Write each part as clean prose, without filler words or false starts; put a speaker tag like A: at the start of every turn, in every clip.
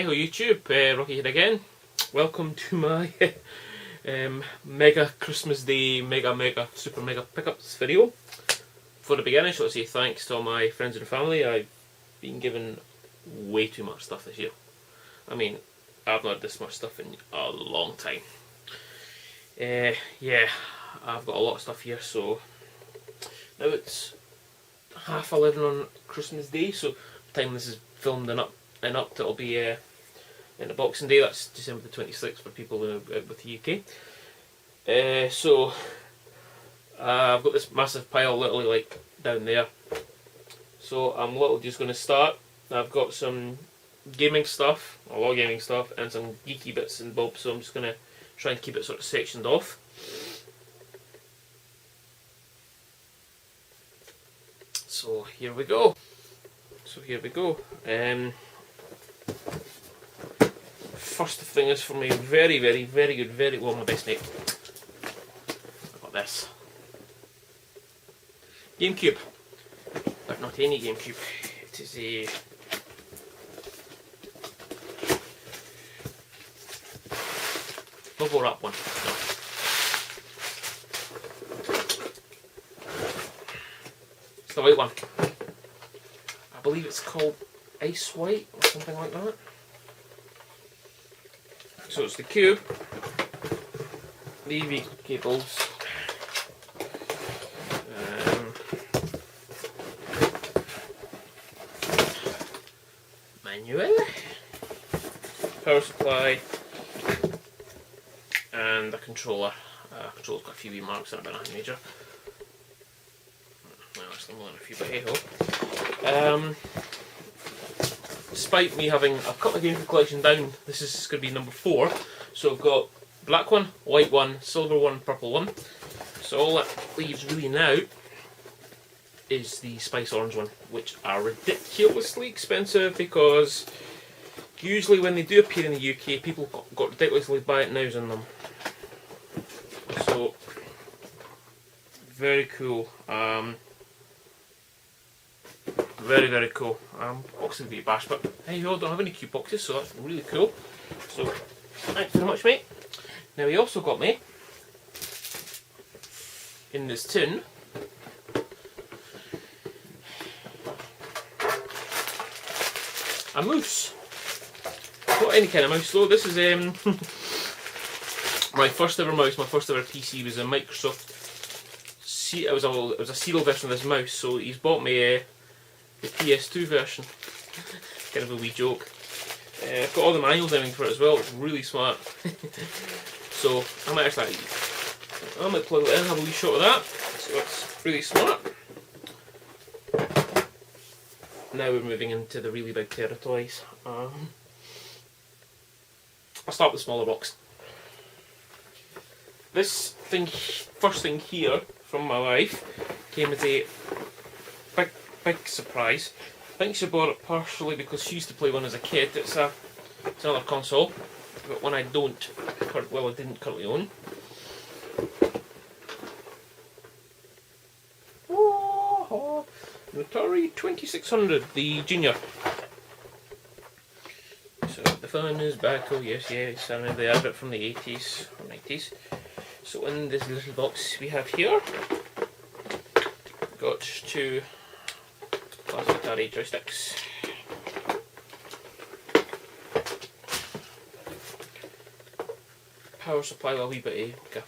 A: ho YouTube, Rocky here again. Welcome to my mega Christmas Day super mega pickups video. For the beginning, I should say thanks to all my friends and family. I've been given way too much stuff this year. I mean, I've not had this much stuff in a long time. Yeah, I've got a lot of stuff here, so now it's 11:30 on Christmas Day, so the time this is filmed and up it'll be in the Boxing Day. That's December the 26th for people out with the UK. So I've got this massive pile literally like down there, so I'm literally just going to start. I've got some gaming stuff, a lot of gaming stuff, and some geeky bits and bobs, so I'm just going to try and keep it sort of sectioned off. So here we go. First thing is for my very good, well, my best mate. I got this GameCube, but not any GameCube. It is a bubble wrap one. No. It's the white one. I believe it's called Ice White or something like that. So it's the cube, the EV cables, manual, power supply, and the controller. Controller's got a few wee marks on it, but nothing major. Well, actually more than a few, but hey ho. Despite me having, I've cut my GameCube collection down, this is going to be number 4. So I've got black one, white one, silver one, purple one. So all that leaves really now is the spice orange one, which are ridiculously expensive because usually when they do appear in the UK, people got ridiculously buy it nows on them. So very cool. Very cool. Boxes would be a bash, but hey ho, don't have any cube boxes, so that's really cool. So thanks very much, mate. Now he also got me in this tin a mouse. Not any kind of mouse though. This is my first ever mouse. My first ever PC was a Microsoft. It was a serial version of this mouse. So he's bought me the PS2 version. Kind of a wee joke. I've got all the manuals and everything for it as well. It's really smart. So I might plug it in and have a wee shot of that. So it's really smart. Now we're moving into the really big territories. I'll start with the smaller box. This thing, first thing here from my wife, came as a big surprise. I think she bought it partially because she used to play one as a kid. It's another console, but one I didn't currently own. Oh, Atari 2600, the Junior. So the phone is back. Oh yes, I remember the advert from the 80s or 90s. So in this little box we have here, got 2 plastic Atari joysticks, power supply with a wee bit of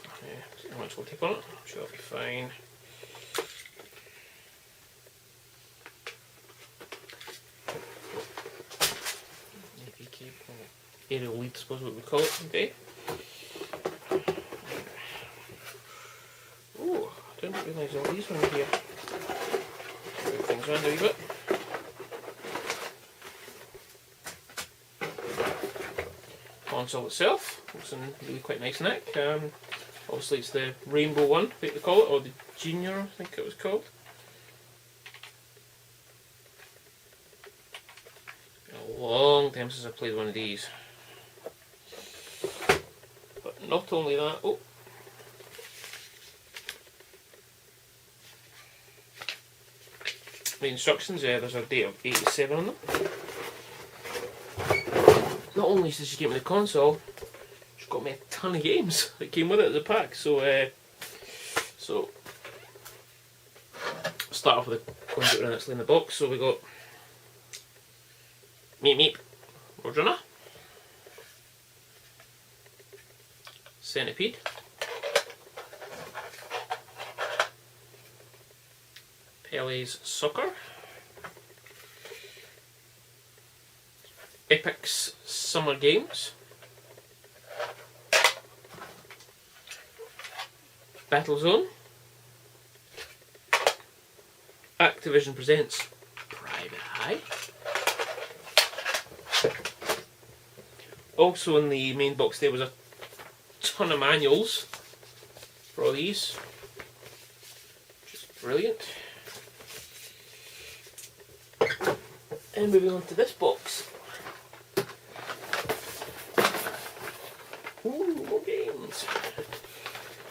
A: electrical tape on it. I'm sure it'll be fine. EV cable, aerial lead, I suppose what we call it. Okay. Oh, I didn't realise all these were in here. Move things around a wee bit. Console itself looks in really quite nice neck. Obviously it's the rainbow one, I think they call it, or the Junior, I think it was called. A long time since I played one of these. But not only that, oh, the instructions, there's a date of 87 on them. not only did she get me the console, she got me a ton of games that came with it as a pack. So start off with the conduit actually in the box. So we got Meep Meep Roadrunner, Centipede, Pele's Soccer, Epic's Summer Games, Battlezone, Activision presents Private Eye. Also in the main box there was a ton of manuals for all these, which is brilliant. And moving on to this box. Ooh, more games.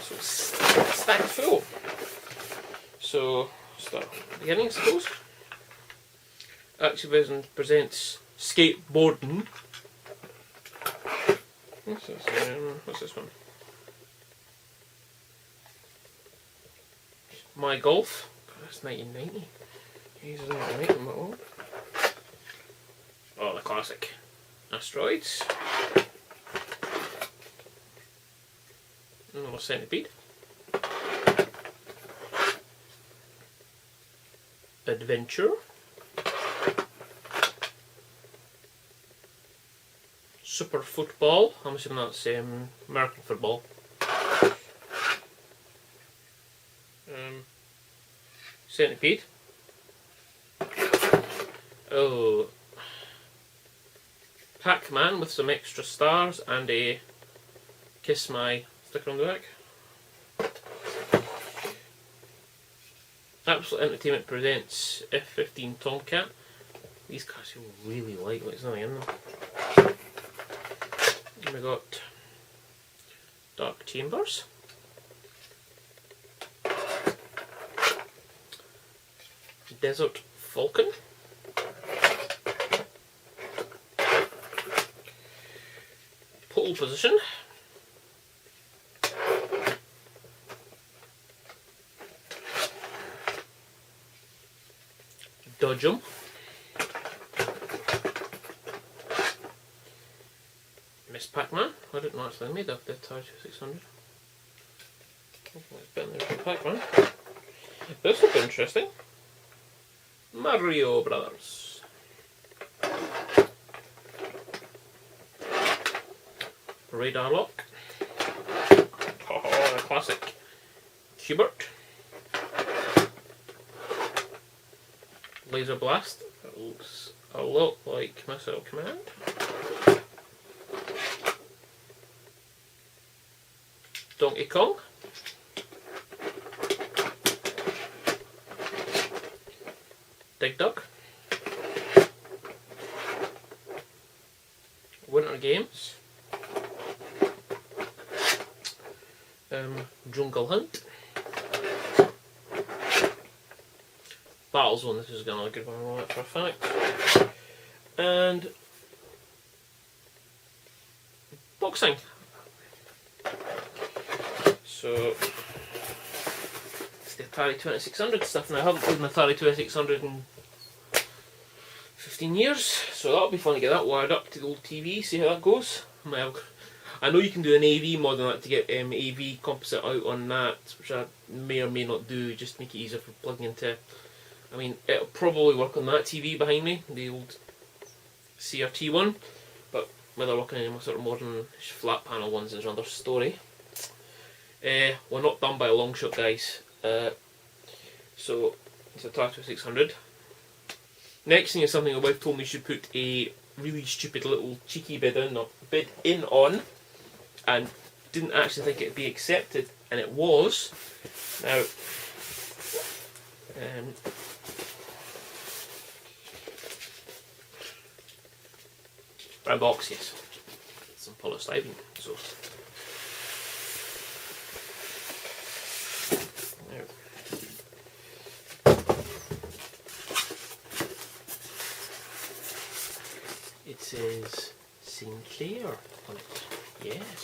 A: So stacked full. So start at the beginning, I suppose. Activision presents Skateboarding. What's this one? My Golf. God, that's 1990. Jesus, I'm right, I'm old. Oh, the classic. Asteroids. Another Centipede. Adventure. Super Football. I'm assuming that's American football. Centipede. Oh, Pac-Man with some extra stars and a Kiss My sticker on the back. Absolute Entertainment presents F-15 Tomcat. These cards feel really light, like there's nothing in them. And we got Dark Chambers. Desert Falcon. Pole Position. Dodge 'em. Miss Pac-Man. I didn't know actually made up the Atari 600. It's been there for Pac-Man. This looks interesting. Mario Brothers. Radar Lock. Oh, the classic. Hubert. Laser Blast. That looks a lot like Missile Command. Donkey Kong. Dig Dug. Winter Games. Jungle Hunt. Battlezone, this is going to be a good one, I know that for a fact. And boxing. So it's the Atari 2600 stuff now. I haven't played an Atari 2600 in 15 years, so that'll be fun to get that wired up to the old TV, see how that goes. I know you can do an AV mod on that to get AV composite out on that, which I may or may not do, just to make it easier for plugging into. I mean, it'll probably work on that TV behind me, the old CRT one, but whether working on any sort of modern flat panel ones is another story. We're not done by a long shot, guys. So it's a Atari 2600. Next thing is something my wife told me should put a really stupid little cheeky bid in on, and didn't actually think it'd be accepted, and it was. Now, brown box, yes, some polystyrene. So now, it says St. player on it. Yes.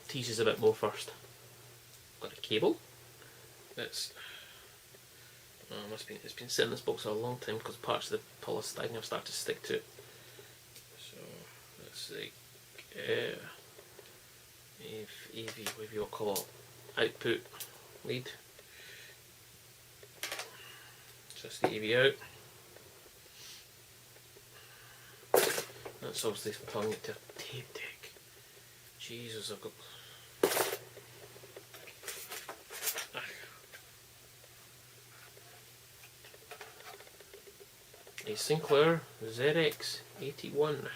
A: Teases a bit more first. Got a cable. It's it's been sitting in this box for a long time because parts of the polystyrene have started to stick to it. So let's see. AV, whatever you call it, output lead. Just the AV out. That's obviously plugging it to a tape deck. Jesus, I've got. A Sinclair ZX81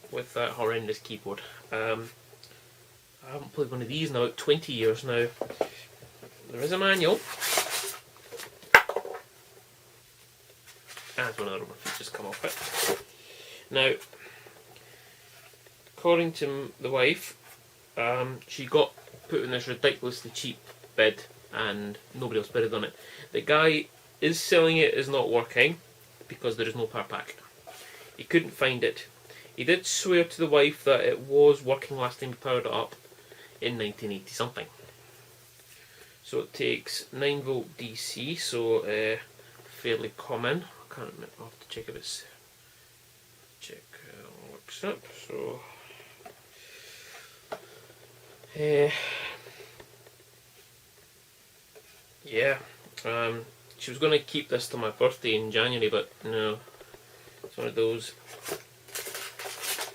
A: with that horrendous keyboard. I haven't played one of these in about 20 years now. There is a manual. And one of the rubber features come off it. Now, according to the wife, she got put in this ridiculously cheap bid and nobody else bidded on it. The guy is selling it is not working because there is no power pack. He couldn't find it. He did swear to the wife that it was working last time he powered it up in 1980 something. So it takes 9 volt DC, so fairly common. I can't remember, I'll have to check if it's works up. So yeah. She was going to keep this till my birthday in January, but no. It's one of those.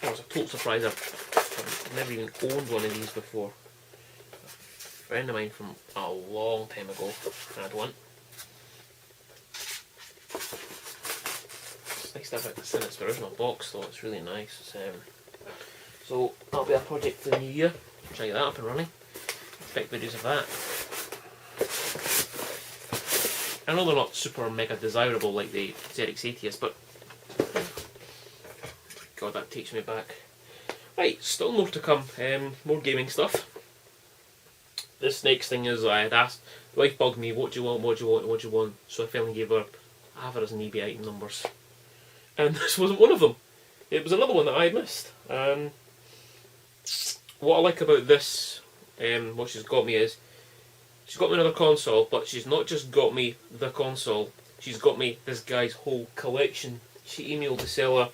A: It was a total surprise. I've never even owned one of these before. A friend of mine from a long time ago had one. It's nice to have it in its original box though, it's really nice. So that'll be a project for the new year. Try to get that up and running. Expect videos of that. I know they're not super mega desirable like the ZX80 is, but God, that takes me back. Right, still more to come. More gaming stuff. This next thing is I had asked, the wife bugged me, what do you want, what do you want, what do you want? So I finally gave her half a dozen eBay item numbers. And this wasn't one of them. It was another one that I had missed. What I like about this, what she's got me is, she's got me another console, but she's not just got me the console, she's got me this guy's whole collection. She emailed the seller.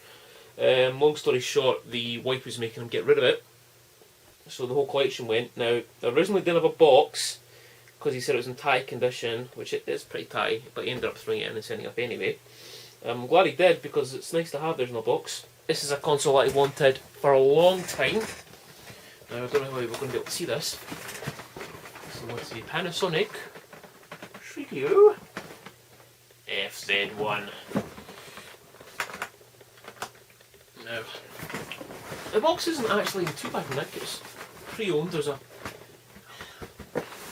A: Long story short, the wife was making him get rid of it, so the whole collection went. Now, I originally didn't have a box, because he said it was in tight condition, which it is pretty tight, but he ended up throwing it in and sending it up anyway. I'm glad he did, because it's nice to have there's no box. This is a console that I wanted for a long time. Now, I don't know how we're going to be able to see this. What's the Panasonic Trio FZ1. Now, the box isn't actually too bad in that case. Pre-owned, there's a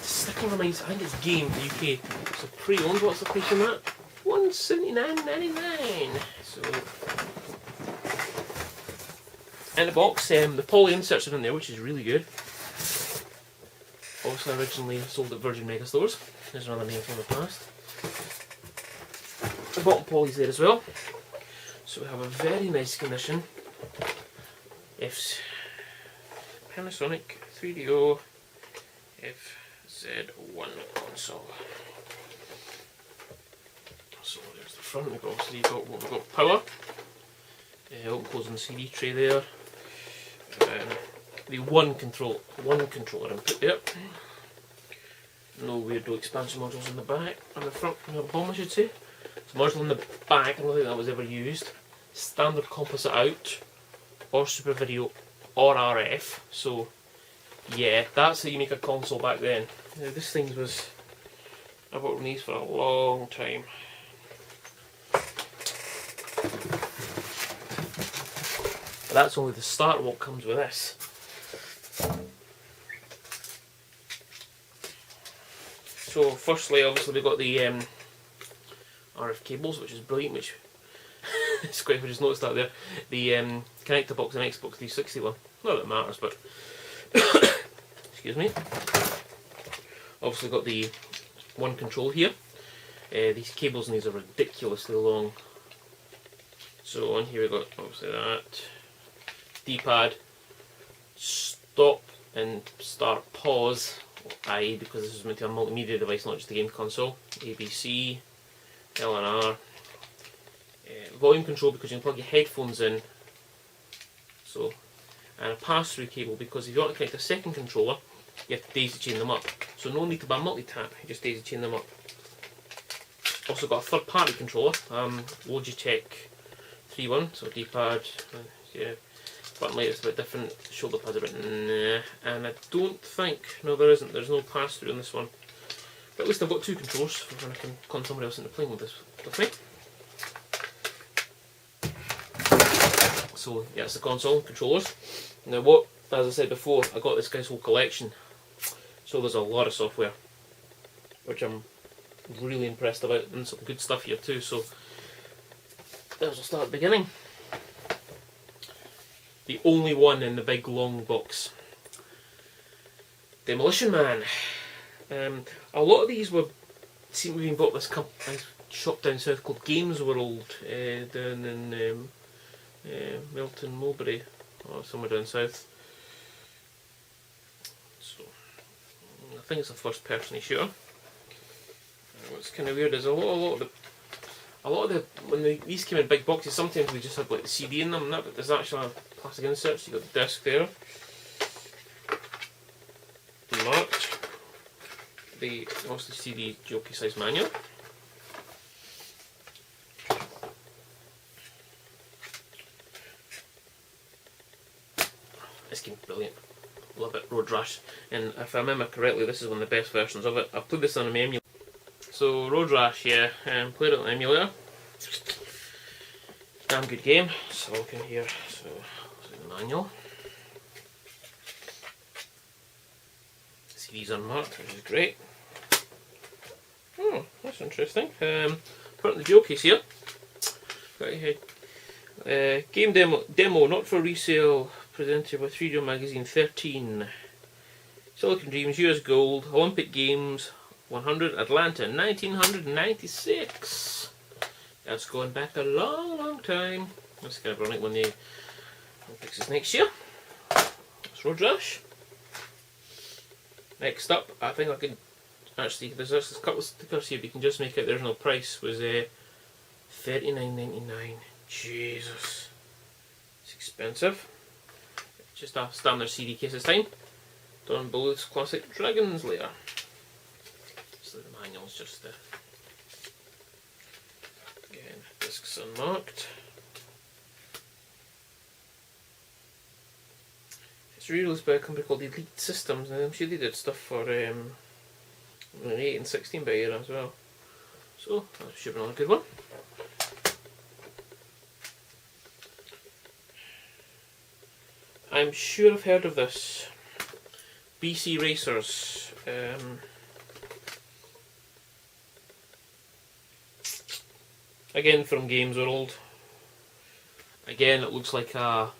A: sticker reminds, I think it's Game in the UK. So pre-owned, what's the price on that? $179.99. So, in the box, the poly inserts are in there, which is really good. Also originally sold at Virgin Megastores. There's another name from the past. The bottom poly's there as well. So we have a very nice condition Panasonic 3DO FZ1 console. So there's the front. We've got power. Open closing the CD tray there. The one controller input there. No weirdo expansion modules in the back, on the front, on the bottom I should say. So module in the back, I don't think that was ever used. Standard composite out, or Super Video, or RF. So yeah, that's how you make a console back then. Now, this thing was, I've worked on these for a long time. But that's only the start of what comes with this. So firstly, obviously we've got the RF cables, which is brilliant, which it's quite, I just noticed that there. The connector box and Xbox 360 one. Not that it matters, but excuse me. Obviously got the one control here. These cables in these are ridiculously long. So on here we've got obviously that. D-pad, stop and start pause, i.e. because this is meant to be a multimedia device, not just a game console. ABC, L and R. Volume control because you can plug your headphones in. So, and a pass-through cable because if you want to connect a second controller, you have to daisy chain them up. So no need to buy multi-tap, you just daisy chain them up. Also got a third-party controller, Logitech 3.1, so D-pad, yeah, button light is a bit different, shoulder pad's a bit nah, and I don't think, no there isn't, there's no pass-through on this one. But at least I've got two controllers for when I can con somebody else into playing with this with me. So yeah, it's the console controllers. Now what, as I said before, I got this guy's whole collection. So there's a lot of software, which I'm really impressed about, and some good stuff here too. So let's start at the beginning. The only one in the big long box. Demolition Man. A lot of these were seem to be being bought this shop down south called Games World, down in Milton Mulberry, or somewhere down south. So I think it's a first person shooter. What's kind of weird is a lot of the when these came in big boxes, sometimes they just had like the CD in them and that, but there's actually a plastic insert, so you got the disc there. Marked. The obviously CD jockey size manual. This game's brilliant. Love it. Road Rash. And if I remember correctly, this is one of the best versions of it. I've played this on an emulator. So Road Rash, yeah, played it on an emulator. Damn good game. So look in here. So the manual. CD's unmarked, which is great. Oh, that's interesting. Put in the jewel case here. Got your game demo, not for resale, presented by 3D Magazine 13. Silicon Dreams, US Gold, Olympic Games 100, Atlanta 1996. That's going back a long time. That's kind of ironic when the Olympics is next year. That's Road Rash. Next up, I think I could actually, there's a couple of stickers here, but you can just make out the original price was $39.99. Jesus, it's expensive. Just a standard CD case this time. Don Bluth's classic Dragon's Lair. So the manual's just there. Again, discs unmarked. It's released by a company called Elite Systems, and I'm sure they did stuff for 8 and 16-bit era as well. So that should be another good one. I'm sure I've heard of this. BC Racers. Again from Games World. Again, it looks like a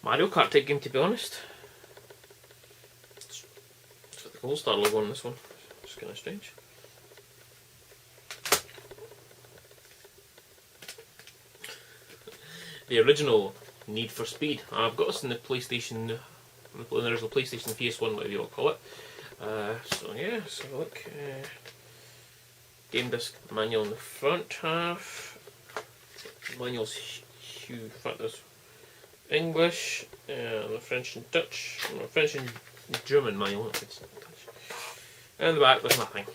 A: Mario Kart type game, to be honest. It's got the Gold Star logo on this one. It's kind of strange. The original Need for Speed. I've got this in the PlayStation, the original PlayStation PS1, whatever you want to call it. So yeah, so look. Game disc manual on the front half. Manual's huge. In fact, there's English, the French and Dutch, French and German manual. And the back there's nothing.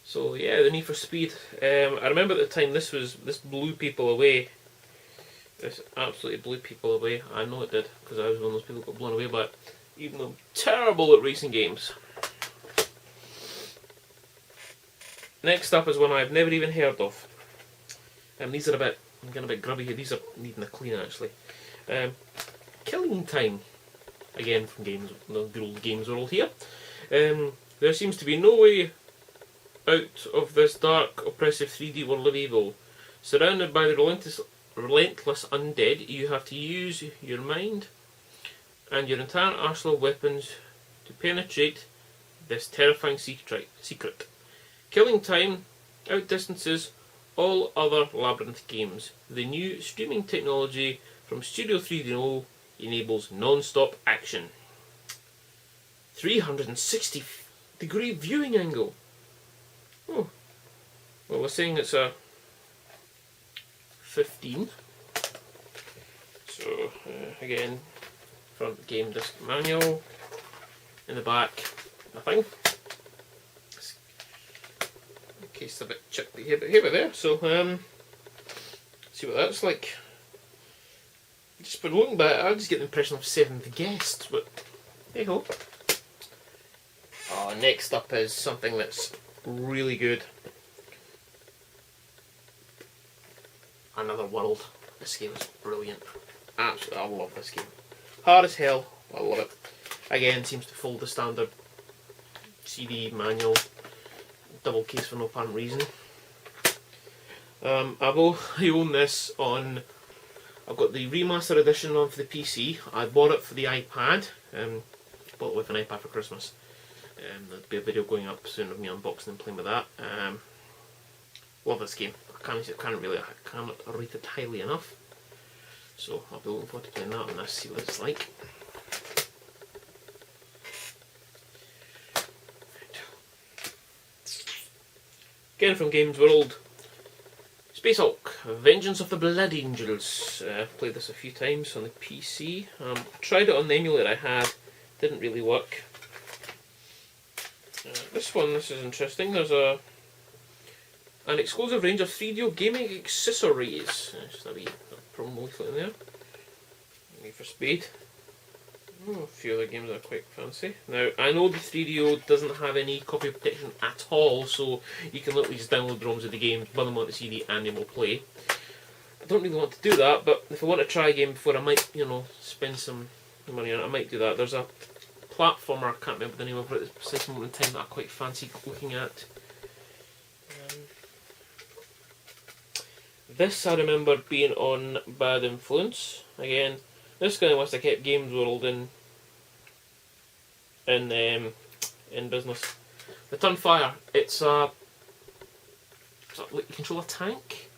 A: So yeah, the Need for Speed. I remember at the time this blew people away. This absolutely blew people away. I know it did, because I was one of those people who got blown away by it. Even though I'm terrible at racing games. Next up is one I've never even heard of. These are I'm getting a bit grubby here. These are needing a clean actually. Killing Time. Again from Games, the good old Games World here. There seems to be no way out of this dark, oppressive 3D world of evil. Surrounded by the relentless undead, you have to use your mind and your entire arsenal of weapons to penetrate this terrifying secret. Killing time outdistances all other Labyrinth games. The new streaming technology from Studio 3DO enables non-stop action. 360-degree viewing angle. Oh, well, we're saying it's a 15. So again, front game disc manual. In the back, nothing. Case a bit chipped here, but there. So see what that's like. Just by looking back, I just get the impression of Seventh Guest, but hey ho. Next up is something that's really good. Another World. This game is brilliant. Absolutely, I love this game. Hard as hell, I love it. Again, seems to follow the standard CD manual, double case for no apparent reason. I own this on. I've got the remaster edition on for the PC. I bought it for the iPad. Bought it with an iPad for Christmas. There'll be a video going up soon of me unboxing and playing with that. Love this game. I cannot rate it highly enough. So I'll be looking forward to playing that on this, see what it's like. Again from Games World, Space Hulk, Vengeance of the Blood Angels. Played this a few times on the PC. Tried it on the emulator I had, didn't really work. This is interesting. There's an exclusive range of 3DO gaming accessories. Just a wee promo leaflet in there. Need for Speed. A few other games that are quite fancy. Now, I know the 3DO doesn't have any copy protection at all, so you can literally just download the ROMs of the game, put them on the CD, and they will play. I don't really want to do that, but if I want to try a game before I might, spend some money on it, I might do that. There's a platformer, I can't remember the name of it at this precise moment in time, that I quite fancy looking at. This I remember being on Bad Influence. Again, this guy must have kept Games World in business. The Turnfire. It's you control a tank.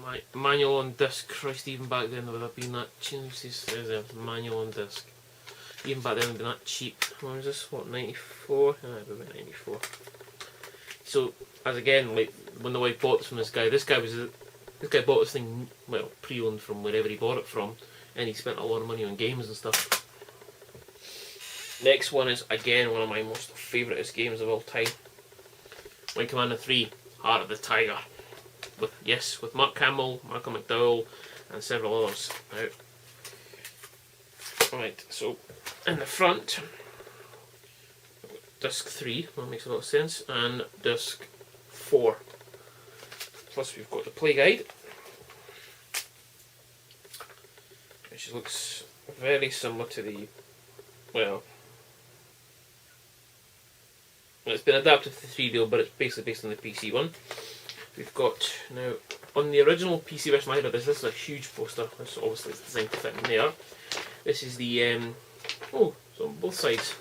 A: My manual on disc. Christ, even back then there would have been that. There's a manual on disc. Even back then it would have been that cheap. What was this? What, 94? Yeah, it would have been 94. So, as again, like when the wife bought this from this guy bought this thing, well, pre-owned from wherever he bought it from, and he spent a lot of money on games and stuff. Next one is, again, one of my most favouriteest games of all time. Wing Commander 3, Heart of the Tiger. With Mark Hamill, Malcolm McDowell, and several others. Right, so, in the front, disc 3, that makes a lot of sense, and disc 4. Plus we've got the play guide, which looks very similar to the, well, it's been adapted to the 3DO, but it's basically based on the PC one. We've got, now, on the original PC version I had, this is a huge poster. This obviously is designed to fit in there. This is the, it's on both sides.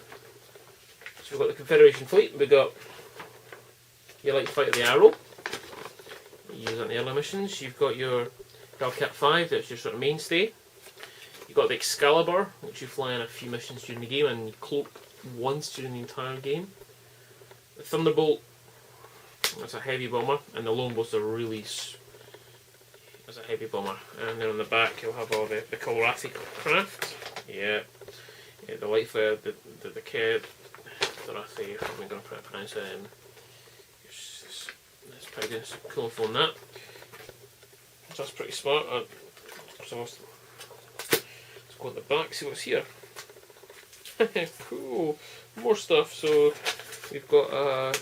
A: So we've got the Confederation fleet, we've got your light fighter, the Arrow. You use that in the early missions. You've got your Hellcat 5, that's your sort of mainstay. You've got the Excalibur, which you fly in a few missions during the game and cloak once during the entire game. The Thunderbolt, that's a heavy bomber, and the Longboat's that's a heavy bomber. And then on the back you'll have all the Colorati craft. Yeah, the light flare, the Dorothy, how am I going to pronounce it? Let's probably do some cool on that. So that's pretty smart. So let's go at the back, see what's here. Cool, more stuff. So we've got a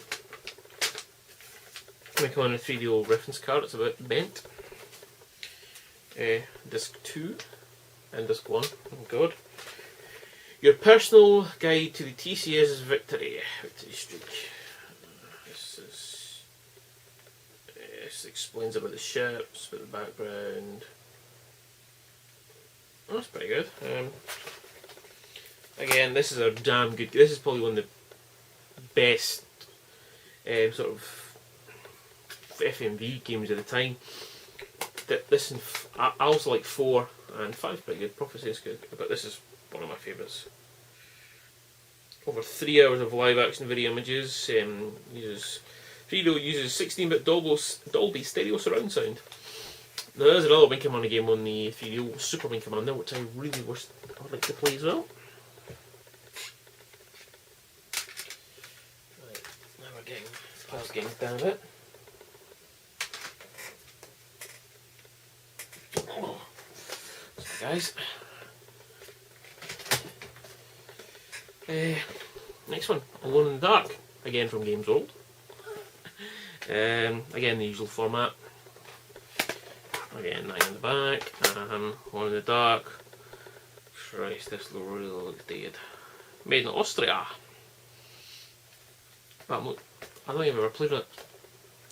A: Commander 3DO reference card. It's a bit bent. Disc 2 and disc 1. Oh god. Your personal guide to the TCS's victory streak. This explains about the ships, about the background. Oh, that's pretty good. Again, this is a damn good. This is probably one of the best sort of FMV games of the time. This and I also like 4 and 5 is pretty good. Prophecy is good, but this is one of my favourites. Over 3 hours of live action video images. Uses 16-bit Dolby stereo surround sound. Now there's another Wing Commander game on the 3DO, Super Wing Commander, which I really wish I'd like to play as well. Right, now we're getting past getting down a bit. Oh. So guys, next one, Alone in the Dark, again from Games World. Again the usual format. Again 9 in the back, and 1 in the dark. Christ, this really looks dated. Made in Austria. But I don't think I've ever played it.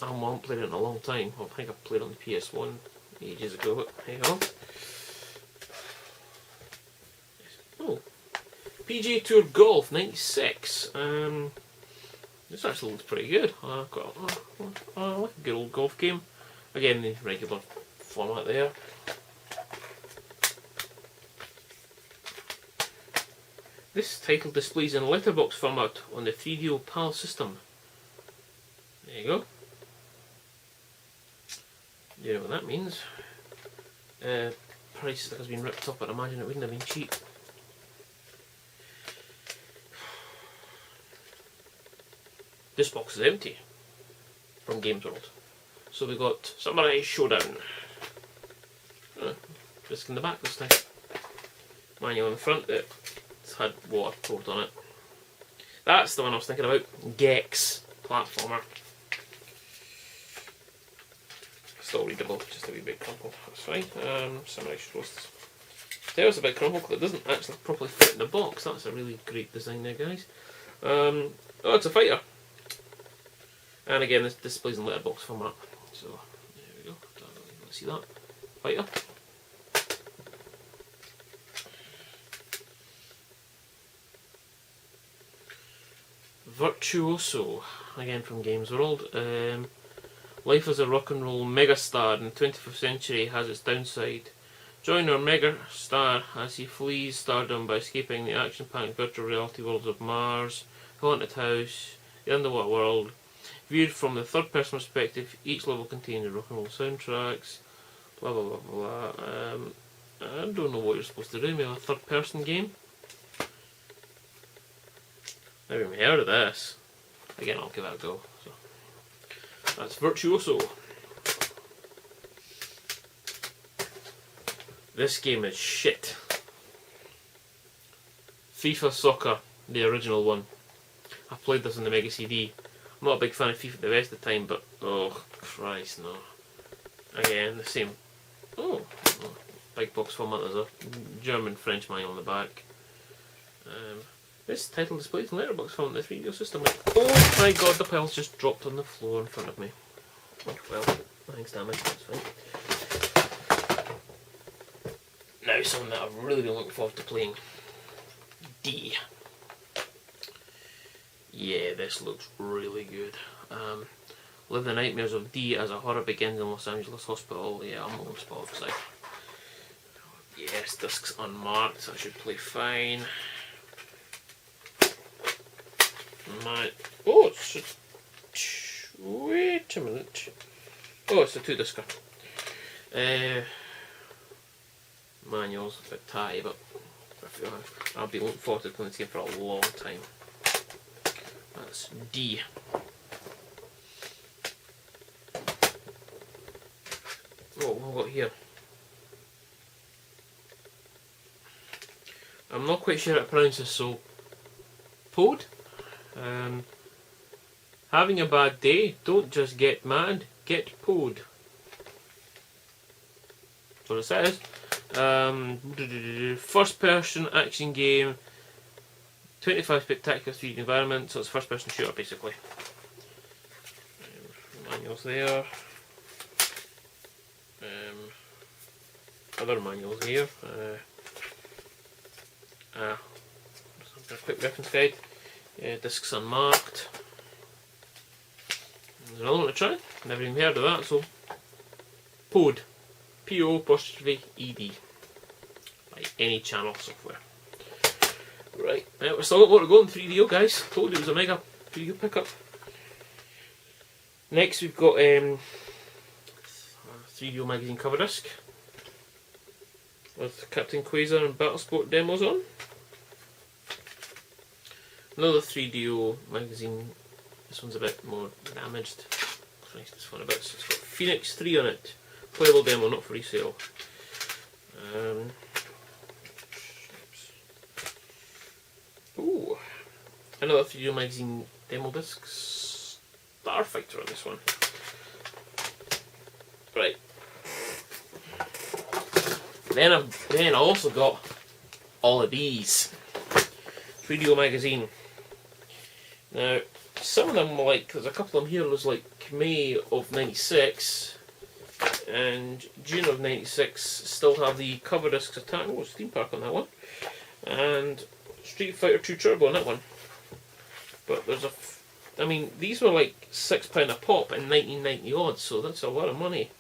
A: I haven't played it in a long time. I think I played it on the PS1 ages ago, but there you go. Oh, PGA Tour Golf 96. This actually looks pretty good. I like a good old golf game. Again, the regular format there. This title displays in letterbox format on the 3DO PAL system. There you go. You know what that means. Price that has been ripped up, I'd imagine it wouldn't have been cheap. This box is empty from Games World. So we got Samurai Showdown. Disc in the back this time. Manual in the front that's had water poured on it. That's the one I was thinking about. Gex platformer. Still readable, just a wee bit crumpled. That's fine. Samurai Showdown. There's a bit crumpled because it doesn't actually properly fit in the box. That's a really great design there, guys. Oh, it's a fighter. And again, this displays in letterbox format. So there we go. Let's see that. Fighter. Virtuoso, again from Games World. Life as a rock and roll megastar in the 25th century has its downside. Join our megastar as he flees stardom by escaping the action-packed virtual reality worlds of Mars, Haunted House, the Underwater World. Viewed from the third-person perspective, each level contains rock and roll soundtracks. Blah blah blah blah. I don't know what you're supposed to do. Maybe a third-person game. Never even heard of this. Again, I'll give it a go. So, that's Virtuoso. This game is shit. FIFA Soccer, the original one. I played this on the Mega CD. I'm not a big fan of FIFA the rest of the time, but oh Christ, no. Again, the same. Oh, big box format. There's a German-French manual on the back. This title displays in letterbox format in the 3DO system. Oh my god, the pile's just dropped on the floor in front of me. Oh, well, nothing's damaged, that's fine. Now something that I've really been looking forward to playing. D. Yeah, this looks really good. Live the nightmares of D as a horror begins in Los Angeles hospital. Yeah, I'm on spot because yes, disc's unmarked, so I should play fine. Oh, it's a... Wait a minute. Oh, it's a 2-discer. Manual's a bit tight, but I'll be looking forward to playing this game for a long time. That's D. Oh, what have we got here? I'm not quite sure how to pronounce this, so... Pod? Having a bad day, don't just get mad, get pod. That's what it says. First person action game, 25 spectacular 3D environment, so it's first person shooter basically. Manuals there. Other manuals here. a quick reference guide. Discs unmarked. There's another one to try. Never even heard of that. So, POD, P-O-E-D, like any channel software. Right, we're still got more to go in 3DO, guys. Told you it was a mega 3DO pickup. Next, we've got 3DO magazine cover disc with Captain Quasar and Battlesport demos on. Another 3DO magazine. This one's a bit more damaged. Christ, this one a bit. It's got Phoenix 3 on it. Playable demo, not for resale. Ooh, another 3DO magazine demo disc. Starfighter on this one. Right. Then I also got all of these. 3DO magazine. Now, some of them like, there's a couple of them here, was like May of 96 and June of 96, still have the cover discs attached. Oh, Steam Park on that one. And Street Fighter 2 Turbo on that one. But there's I mean, these were like £6 a pop in 1990 odd, so that's a lot of money.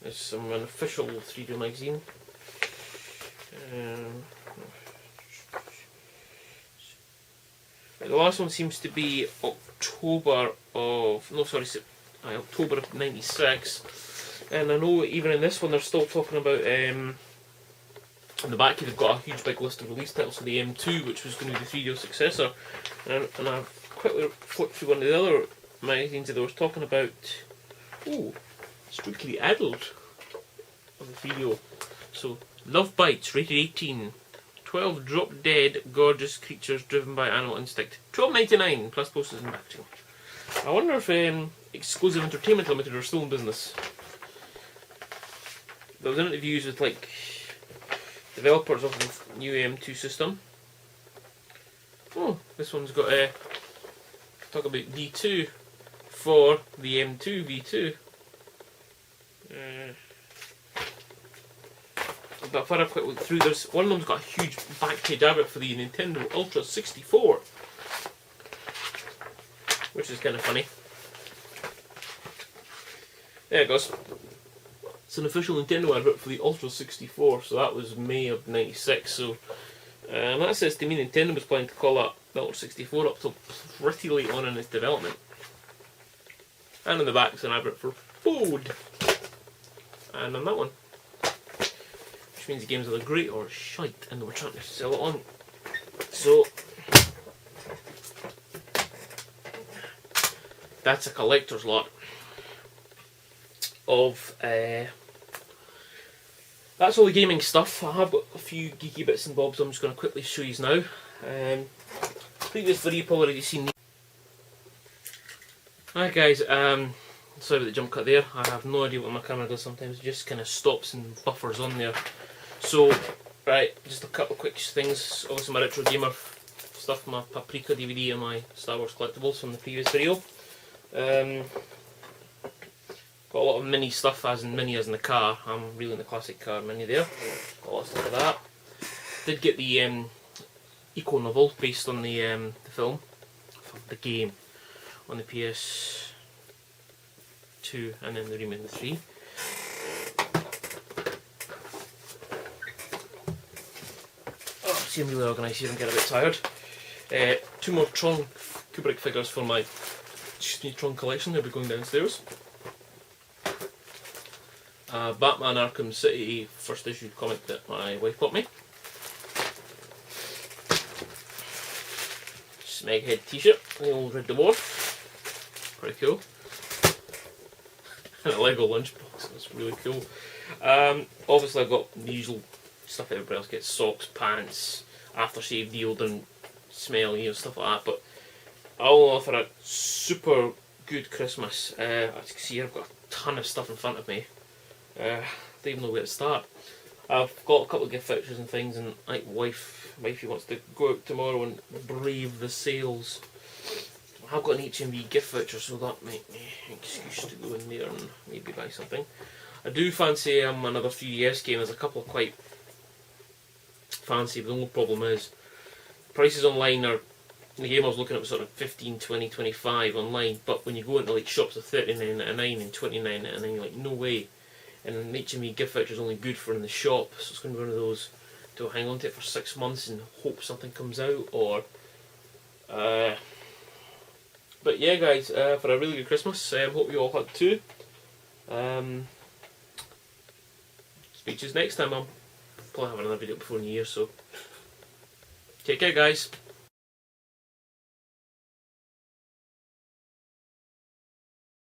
A: There's an official 3DO magazine. The last one seems to be October of '96, and I know even in this one they're still talking about. In the back here they've got a huge big list of release titles for the M2, which was going to be the 3DO successor, and I've quickly flipped through one of the other magazines that they were talking about. Oh, Strictly Adult of the 3DO. So, Love Bites, rated 18. 12 drop dead gorgeous creatures driven by animal instinct. $12.99 plus postage and packaging. I wonder if Exclusive Entertainment Limited are still in business. There was interviews with like developers of the new M2 system. Oh, this one's got talk about V2 for the M2 V2. But if I have a quick look through, there's one of them's got a huge back page advert for the Nintendo Ultra 64, which is kind of funny. There it goes. It's an official Nintendo advert for the Ultra 64, so that was May of '96. So that says to me Nintendo was planning to call that the Ultra 64 up till pretty late on in its development. And in the back is an advert for Ford, and on that one. Which means the game's either great or shite, and we're trying to sell it on. So that's a collector's lot of. That's all the gaming stuff. I have got a few geeky bits and bobs I'm just going to quickly show you now. Previous video you've already seen. Hi guys, sorry about the jump cut there. I have no idea what my camera does sometimes. It just kind of stops and buffers on there. So, right, just a couple of quick things. Obviously my Retro Gamer stuff, my Paprika DVD and my Star Wars collectibles from the previous video. Got a lot of mini stuff, as in mini as in the car. I'm really in the classic car mini there. Got a lot of stuff like that. Did get the Eco novel based on the film, the game, on the PS2 and then the remake of the 3. See, I'm really organised here and get a bit tired. 2 more Tron Kubrick figures for my Tron collection, they'll be going downstairs. Batman Arkham City first issue comic that my wife bought me. Smeghead t-shirt, the old Red Dwarf. Pretty cool. And a Lego lunchbox, that's really cool. Obviously I've got the usual stuff everybody else gets, socks, pants, aftershave, deodorant, smell, stuff like that, but I'll offer a super good Christmas. As you can see, I've got a ton of stuff in front of me. I don't even know where to start. I've got a couple of gift vouchers and things, and like wifey wants to go out tomorrow and brave the sales. I've got an HMV gift voucher, so that might be an excuse to go in there and maybe buy something. I do fancy another 3DS game. There's a couple of quite fancy, but the only problem is prices online are, the game I was looking at was sort of 15, 20, 25 online, but when you go into like shops of 39.99 and 29.99, you're like, no way. And an HME gift voucher is only good for in the shop, so it's going to be one of those, do I hang on to it for 6 months and hope something comes out, or... but yeah guys, for a really good Christmas, hope you all had too. Speak to you next time. I'll probably have another video before New Year, so take care guys.